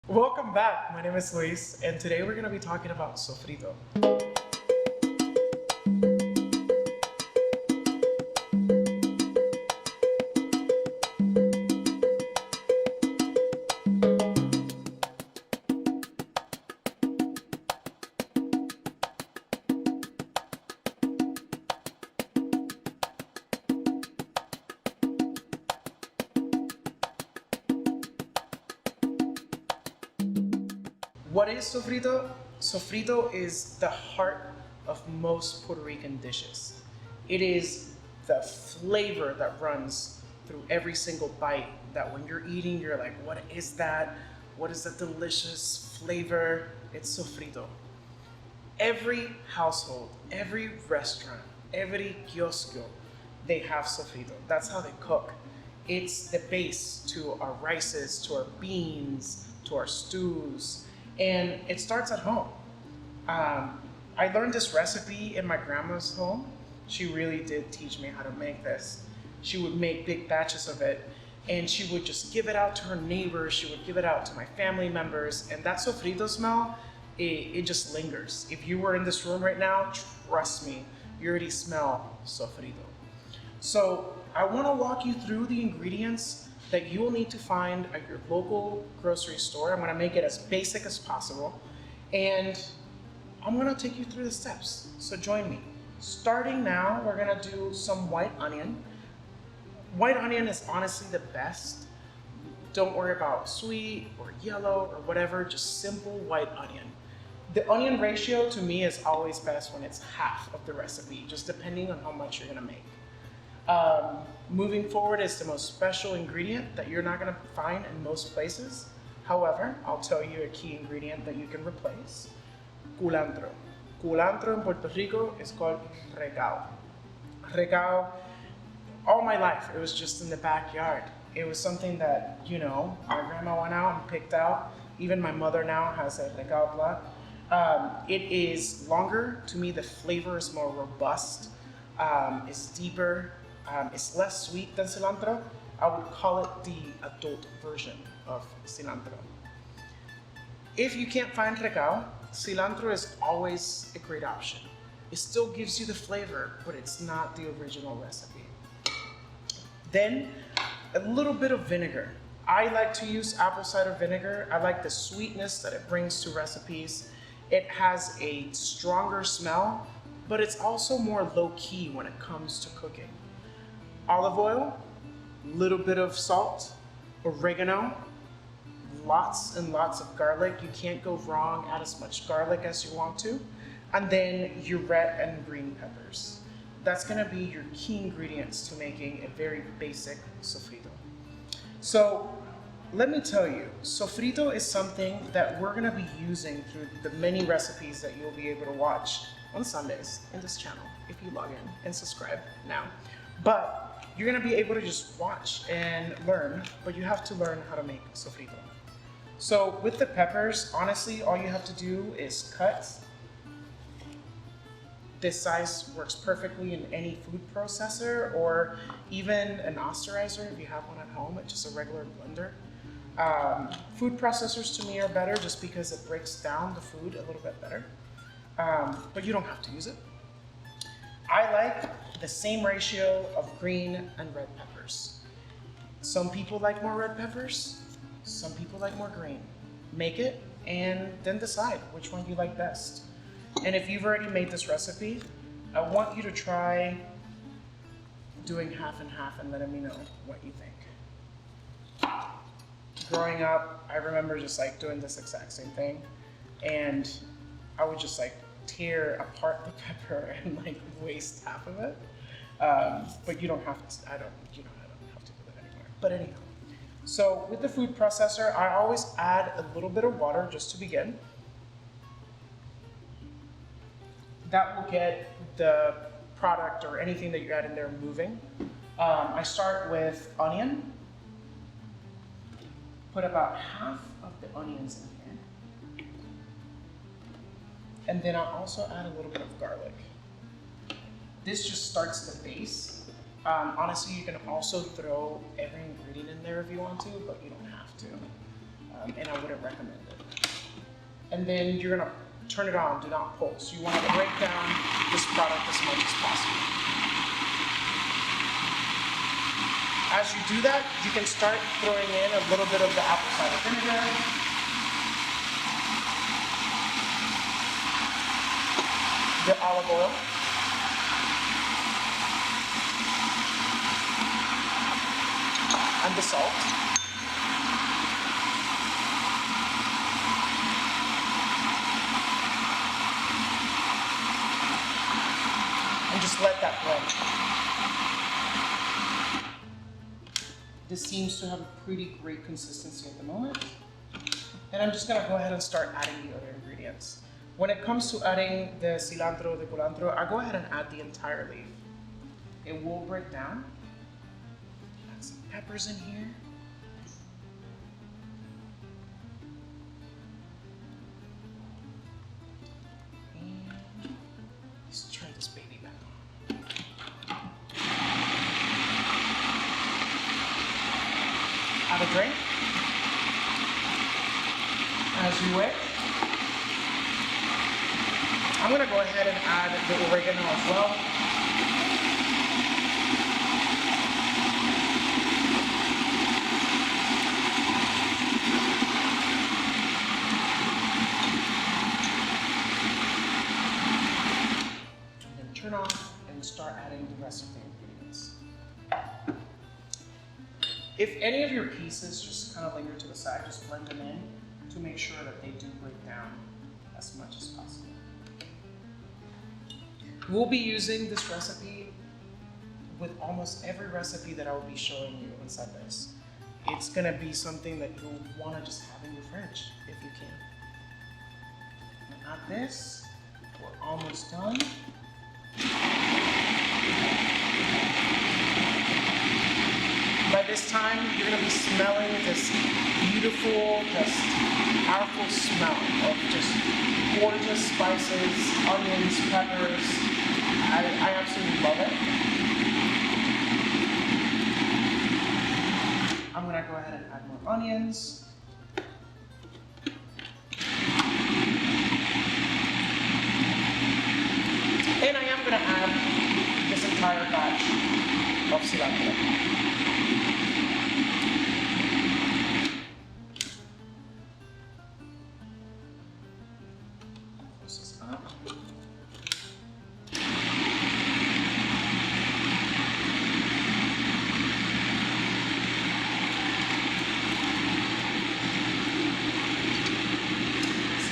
Welcome back. My name is Luis, and today we're going to be talking about sofrito. What is sofrito? Sofrito is the heart of most Puerto Rican dishes. It is the flavor that runs through every single bite, that when you're eating, you're like, what is that? What is that delicious flavor? It's sofrito. Every household, every restaurant, every kiosco, they have sofrito. That's how they cook. It's the base to our rices, to our beans, to our stews, and it starts at home. I learned this recipe in my grandma's home. She really did teach me how to make this. She would make big batches of it, and she would just give it out to her neighbors. She would give it out to my family members, and that sofrito smell, it just lingers. If you were in this room right now, trust me, you already smell sofrito. So I want to walk you through the ingredients that you will need to find at your local grocery store. I'm going to make it as basic as possible, and I'm going to take you through the steps. So join me. Starting now, we're going to do some white onion. White onion is honestly the best. Don't worry about sweet or yellow or whatever, just simple white onion. The onion ratio to me is always best when it's half of the recipe, just depending on how much you're gonna make. Moving forward is the most special ingredient that you're not gonna find in most places. However, I'll tell you a key ingredient that you can replace: culantro. Culantro in Puerto Rico is called recao. Recao, all my life, it was just in the backyard. It was something that, my grandma went out and picked out. Even my mother now has a recao plant. It is longer. To me, the flavor is more robust. It's deeper. It's less sweet than cilantro. I would call it the adult version of cilantro. If you can't find recao, cilantro is always a great option. It still gives you the flavor, but it's not the original recipe. Then, a little bit of vinegar. I like to use apple cider vinegar. I like the sweetness that it brings to recipes. It has a stronger smell, but it's also more low-key when it comes to cooking. Olive oil, little bit of salt, oregano, lots and lots of garlic. You can't go wrong. Add as much garlic as you want to. And then your red and green peppers. That's gonna be your key ingredients to making a very basic sofrito. So let me tell you, sofrito is something that we're gonna be using through the many recipes that you'll be able to watch on Sundays in this channel if you log in and subscribe now. But you're gonna be able to just watch and learn, but you have to learn how to make sofrito. So with the peppers, honestly, all you have to do is cut. This size works perfectly in any food processor or even an osterizer if you have one at home. It's just a regular blender. Food processors to me are better just because it breaks down the food a little bit better, but you don't have to use it. I like the same ratio of green and red peppers. Some people like more red peppers, some people like more green. Make it and then decide which one you like best. And if you've already made this recipe, I want you to try doing half and half and letting me know what you think. Growing up, I remember just doing this exact same thing, and I would just tear apart the pepper and waste half of it. But you don't have to. I don't have to do that anymore. But anyhow, so with the food processor, I always add a little bit of water just to begin. That will get the product or anything that you add in there moving. I start with onion. Put about half of the onions in here. And then I'll also add a little bit of garlic. This just starts the base. Honestly, you can also throw every ingredient in there if you want to, but you don't have to. and I wouldn't recommend it. And then you're gonna turn it on, do not pulse. You wanna break down this product as much as possible. As you do that, you can start throwing in a little bit of the apple cider vinegar, the olive oil, and the salt. And just let that blend. This seems to have a pretty great consistency at the moment. And I'm just gonna go ahead and start adding the other ingredients. When it comes to adding the cilantro, the culantro, I go ahead and add the entire leaf. It will break down. Add some peppers in here. And let's try this baby back on. Add a drink. As you wish. I'm gonna go ahead and add the oregano as well. And then turn off and start adding the rest of the ingredients. If any of your pieces just kind of linger to the side, just blend them in to make sure that they do break down as much as possible. We'll be using this recipe with almost every recipe that I will be showing you inside this. It's gonna be something that you'll wanna just have in your fridge if you can. And add this, we're almost done. By this time, you're gonna be smelling this beautiful, just powerful smell of just gorgeous spices, onions, peppers. I absolutely love it. I'm gonna go ahead and add more onions. And I am gonna add this entire batch of cilantro.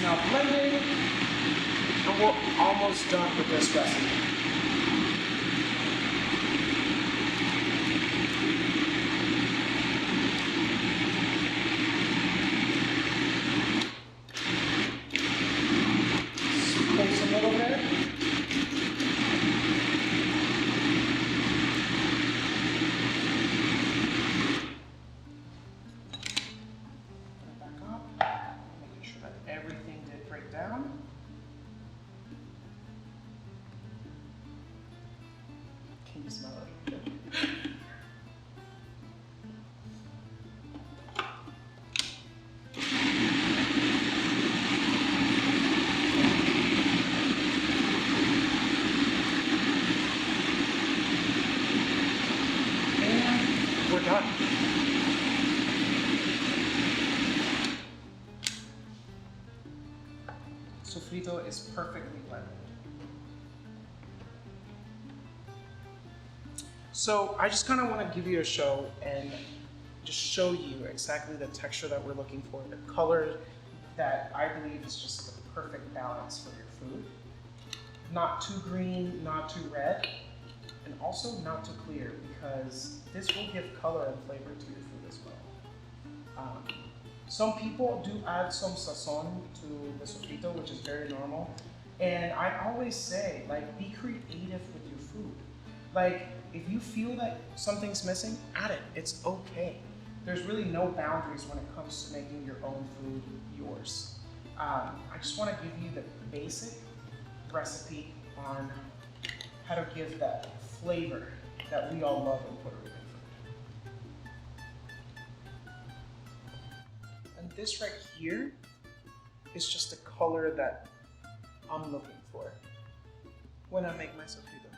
Now blending, and we're almost done with this recipe. Space a little bit. Down. Can you smell it? And we're done. Sofrito is perfectly blended. So I just kind of want to give you a show and just show you exactly the texture that we're looking for, the color that I believe is just the perfect balance for your food. Not too green, not too red, and also not too clear, because this will give color and flavor to your food as well. Some people do add some sazon to the sofrito, which is very normal. And I always say, like, be creative with your food. Like, if you feel that something's missing, add it. It's okay. There's really no boundaries when it comes to making your own food yours. I just want to give you the basic recipe on how to give that flavor that we all love in Puerto Rican food. And this right here is just the color that I'm looking for when I make my sofrito.